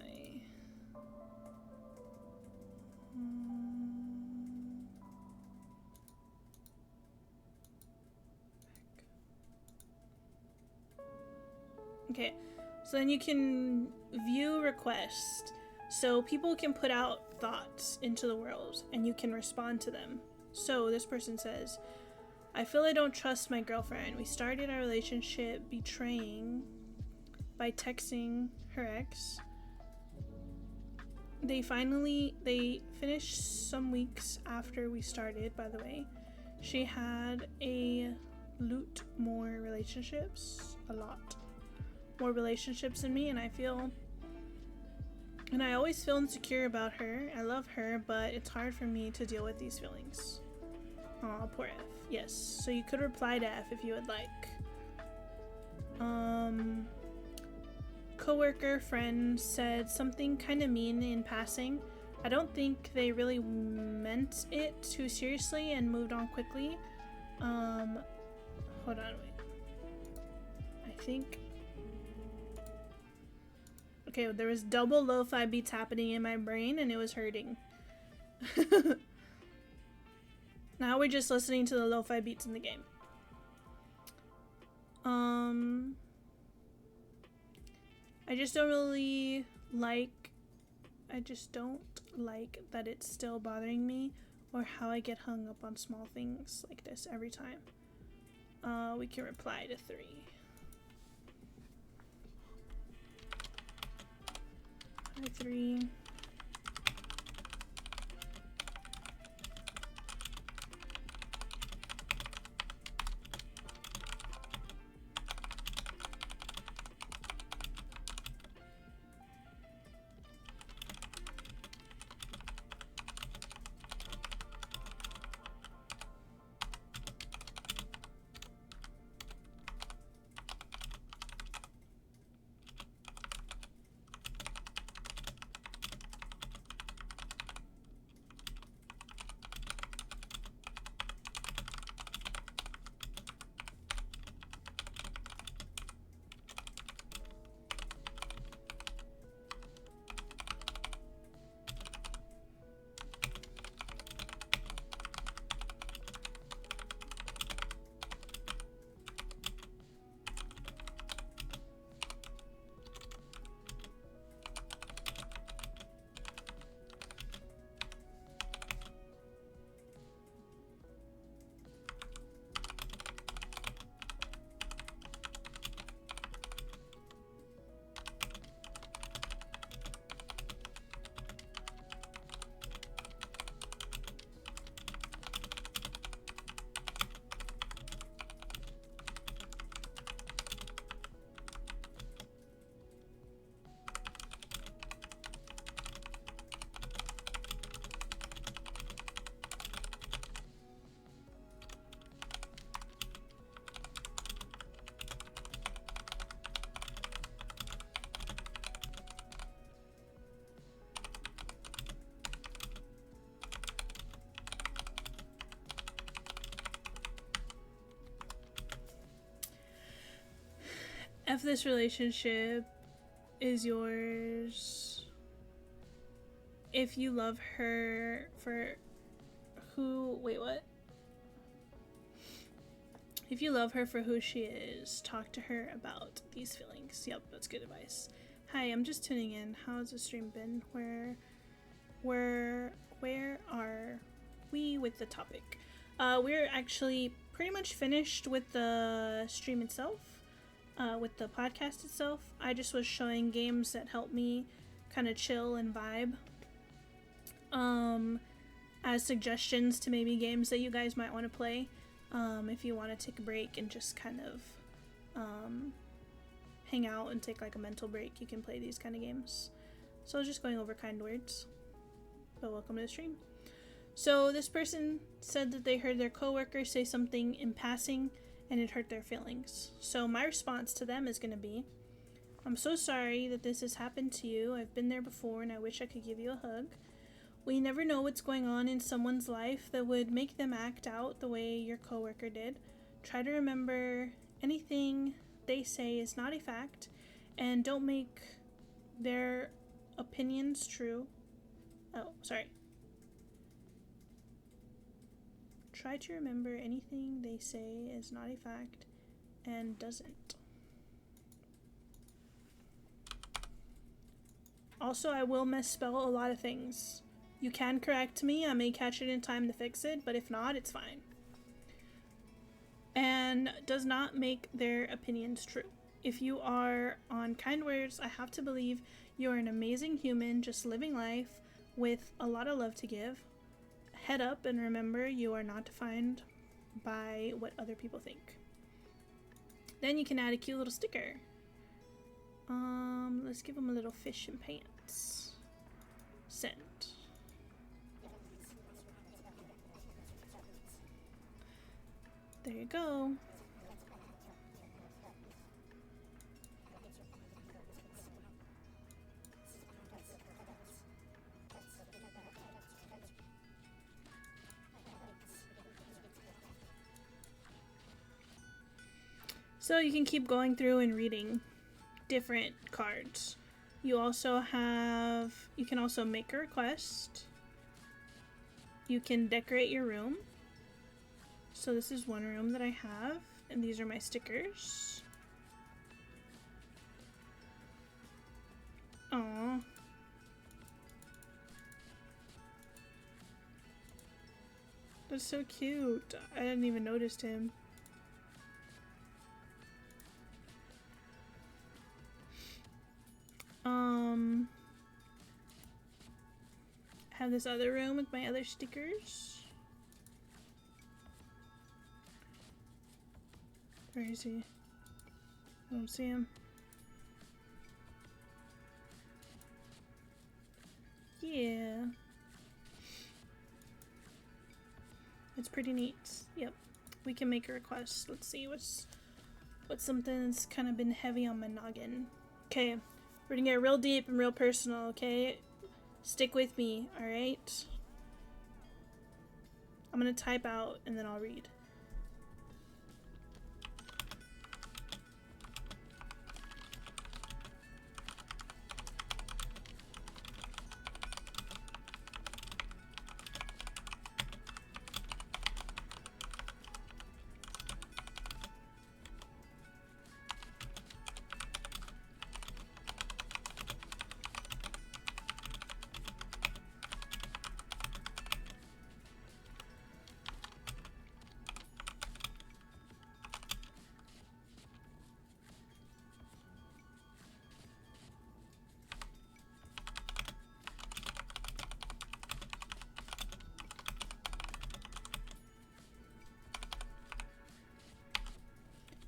Okay, so then you can view requests. So people can put out thoughts into the world and you can respond to them. So this person says, I feel I don't trust my girlfriend. We started our relationship betraying by texting her ex. They finished some weeks after we started, by the way. She had a lot more relationships than me, and I always feel insecure about her. I love her, but it's hard for me to deal with these feelings. Aw, poor F. Yes, so you could reply to F if you would like. Coworker friend said something kind of mean in passing. I don't think they really meant it too seriously and moved on quickly. Hold on, wait. I think... Okay, there was double lo-fi beats happening in my brain and it was hurting. Now we're just listening to the lo-fi beats in the game. I just don't like that it's still bothering me or how I get hung up on small things like this every time. We can reply to 3. Hi, 3. If this relationship is yours, if you love her for who, wait, what? If you love her for who she is, talk to her about these feelings. Yep, that's good advice. Hi, I'm just tuning in. How's the stream been? Where are we with the topic? We're actually pretty much finished with the stream itself. with the podcast itself. I just was showing games that help me kind of chill and vibe. As suggestions to maybe games that you guys might want to play. If you want to take a break and just kind of hang out and take like a mental break, you can play these kind of games. So I was just going over kind words. But welcome to the stream. So this person said that they heard their coworker say something in passing and it hurt their feelings. So my response to them is going to be, I'm so sorry that this has happened to you. I've been there before and I wish I could give you a hug. We never know what's going on in someone's life that would make them act out the way your coworker did. Try to remember anything they say is not a fact and don't make their opinions true. Oh, sorry. Try to remember anything they say is not a fact and doesn't. Also, I will misspell a lot of things. You can correct me, I may catch it in time to fix it, but if not, it's fine. And does not make their opinions true. If you are on kind words, I have to believe you're an amazing human just living life with a lot of love to give. Head up and remember you are not defined by what other people think. Then you can add a cute little sticker. Let's give them a little fish and pants. Send. There you go. So you can keep going through and reading different cards. You can also make a request. You can decorate your room. So this is one room that I have, and these are my stickers. Aww. That's so cute. I didn't even notice him. I have this other room with my other stickers. Where is he? I don't see him. Yeah. It's pretty neat. Yep. We can make a request. Let's see what's something that's kind of been heavy on my noggin. Okay. We're gonna get real deep and real personal, okay? Stick with me, alright? I'm gonna type out and then I'll read.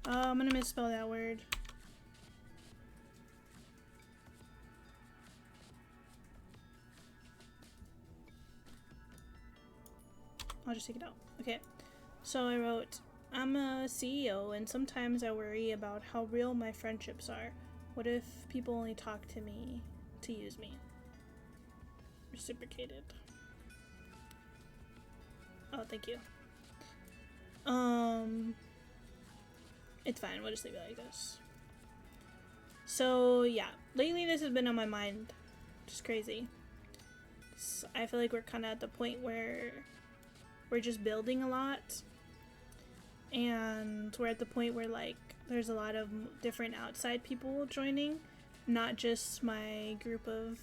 I'm gonna misspell that word. I'll just take it out. Okay. So I wrote, I'm a CEO and sometimes I worry about how real my friendships are. What if people only talk to me to use me? Reciprocated. Oh, thank you. It's fine, we'll just leave it like this. So yeah, lately this has been on my mind. Just crazy. I feel like we're kind of at the point where we're just building a lot. And we're at the point where like there's a lot of different outside people joining. Not just my group of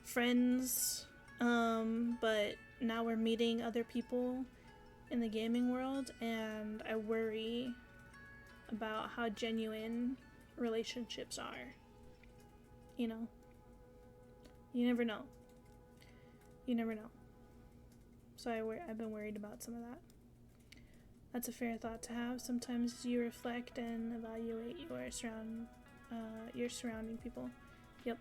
friends. But now we're meeting other people in the gaming world. And I worry about how genuine relationships are. You know? You never know. You never know. So I've been worried about some of that. That's a fair thought to have. Sometimes you reflect and evaluate your surrounding people. Yep.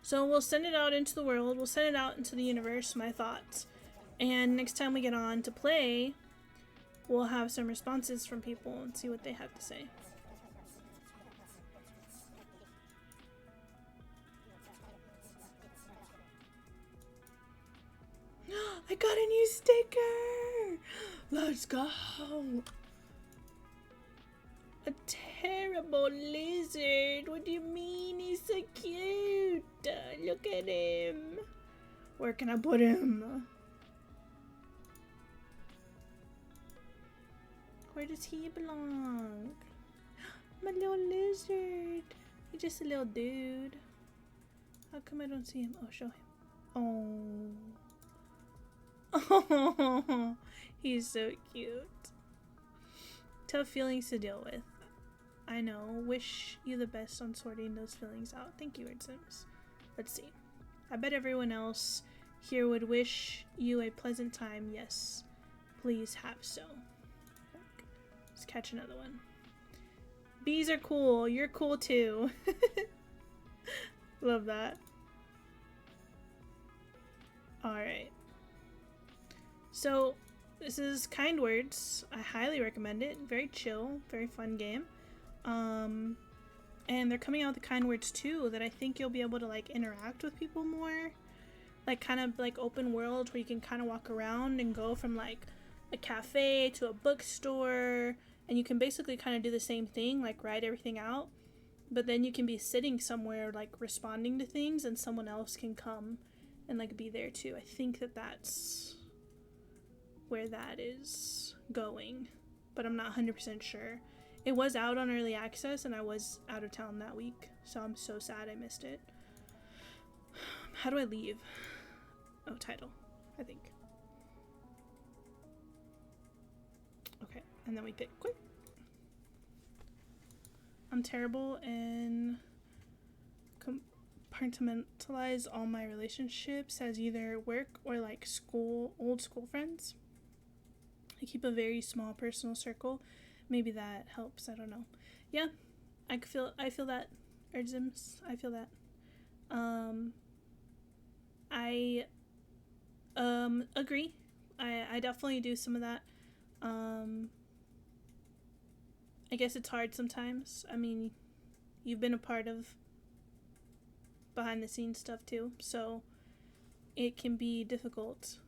So we'll send it out into the world. We'll send it out into the universe, my thoughts. And next time we get on to play, we'll have some responses from people and see what they have to say. I got a new sticker! Let's go! A terrible lizard. What do you mean? He's so cute. Look at him. Where can I put him? Where does he belong? My little lizard. He's just a little dude. How come I don't see him? Oh, show him. Oh. He's so cute. Tough feelings to deal with. I know. Wish you the best on sorting those feelings out. Thank you, Xzile. Let's see. I bet everyone else here would wish you a pleasant time. Yes, please have so. Let's catch another one. Bees are cool. You're cool too. Love that. Alright. So, this is Kind Words. I highly recommend it. Very chill, very fun game. And they're coming out with the Kind Words 2 that I think you'll be able to like interact with people more. Like kind of like open world where you can kind of walk around and go from like a cafe to a bookstore, and you can basically kind of do the same thing, like write everything out, but then you can be sitting somewhere like responding to things and someone else can come and like be there too. I think that that's where that is going, but I'm not 100% sure. It was out on early access and I was out of town that week, so I'm so sad I missed it. How do I leave? Oh, title, I think. Okay, and then we pick quit. I'm terrible and compartmentalize all my relationships as either work or like old school friends. I keep a very small personal circle. Maybe that helps. I don't know. Yeah, I feel that. Xzile, I feel that. I agree. I definitely do some of that. I guess it's hard sometimes. I mean, you've been a part of behind the scenes stuff too, so it can be difficult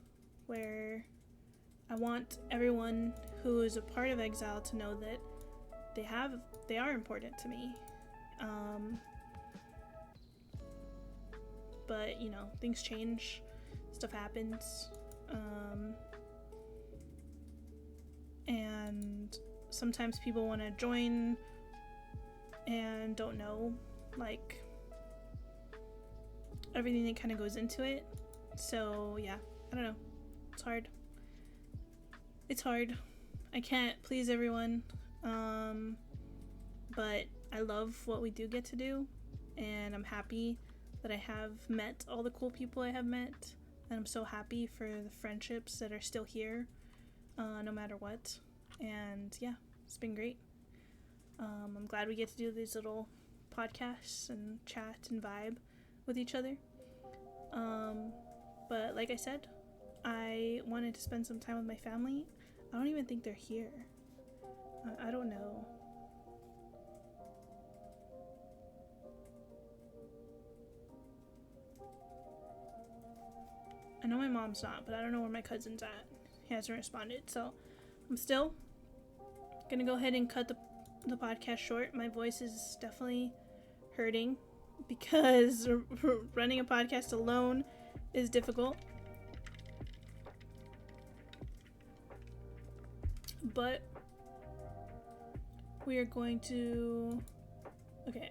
where I want everyone who is a part of Xzile to know that they are important to me. But you know, things change, stuff happens, and sometimes people want to join and don't know like everything that kind of goes into it. So yeah, I don't know, it's hard. It's hard. I can't please everyone, but I love what we do get to do, and I'm happy that I have met all the cool people I have met, and I'm so happy for the friendships that are still here, no matter what. And yeah, it's been great. I'm glad we get to do these little podcasts and chat and vibe with each other. But like I said, I wanted to spend some time with my family. I don't even think they're here. I don't know. I know my mom's not, but I don't know where my cousin's at. He hasn't responded, so I'm still gonna go ahead and cut the podcast short. My voice is definitely hurting because running a podcast alone is difficult. But we are going to... Okay.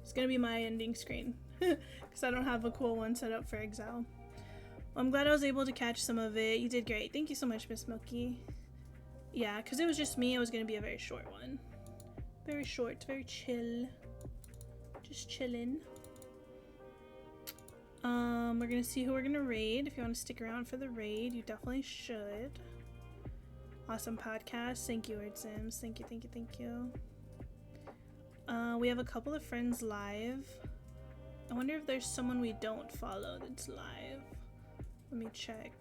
It's gonna be my ending screen because I don't have a cool one set up for Xzile. Well, I'm glad I was able to catch some of it. You did great. Thank you so much, Miss Milky. yeah, because it was just me, it was gonna be a very short one. Very short, very chill. Just chillin'. We're gonna see who we're gonna raid. If you want to stick around for the raid, you definitely should. Awesome podcast. Thank you, Word Sims. Thank you, thank you, thank you. We have a couple of friends live. I wonder if there's someone we don't follow that's live. Let me check.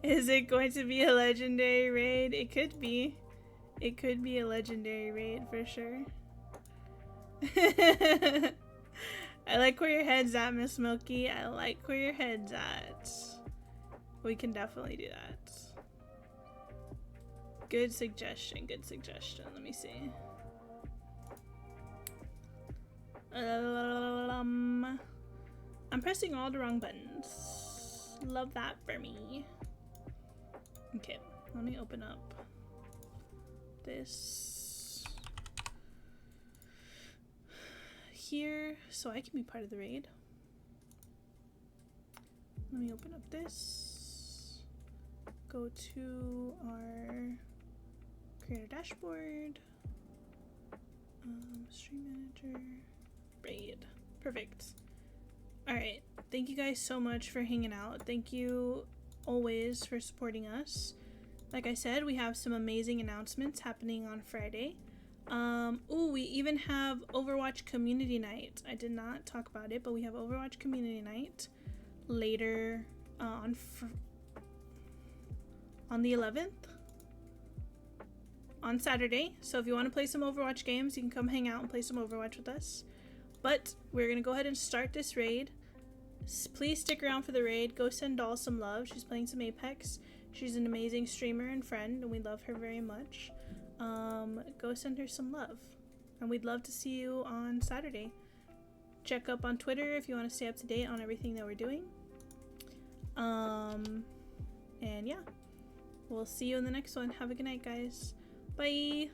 Is it going to be a legendary raid? It could be. It could be a legendary raid for sure. I like where your head's at, Miss Milky. I like where your head's at. We can definitely do that. Good suggestion, good suggestion. Let me see. I'm pressing all the wrong buttons. Love that for me. Okay, let me open up this here so I can be part of the raid. Let me open up this. Go to our creator dashboard. Stream manager. Raid. Perfect. Alright. Thank you guys so much for hanging out. Thank you always for supporting us. Like I said, we have some amazing announcements happening on Friday. Ooh, we even have Overwatch Community Night. I did not talk about it, but we have Overwatch Community Night later on the 11th. On Saturday. So if you want to play some Overwatch games, you can come hang out and play some Overwatch with us. But we're going to go ahead and start this raid. Please stick around for the raid. Go send Doll some love. She's playing some Apex. She's an amazing streamer and friend, and we love her very much. Go send her some love. And we'd love to see you on Saturday. Check up on Twitter if you want to stay up to date on everything that we're doing. And yeah. We'll see you in the next one. Have a good night, guys. Bye!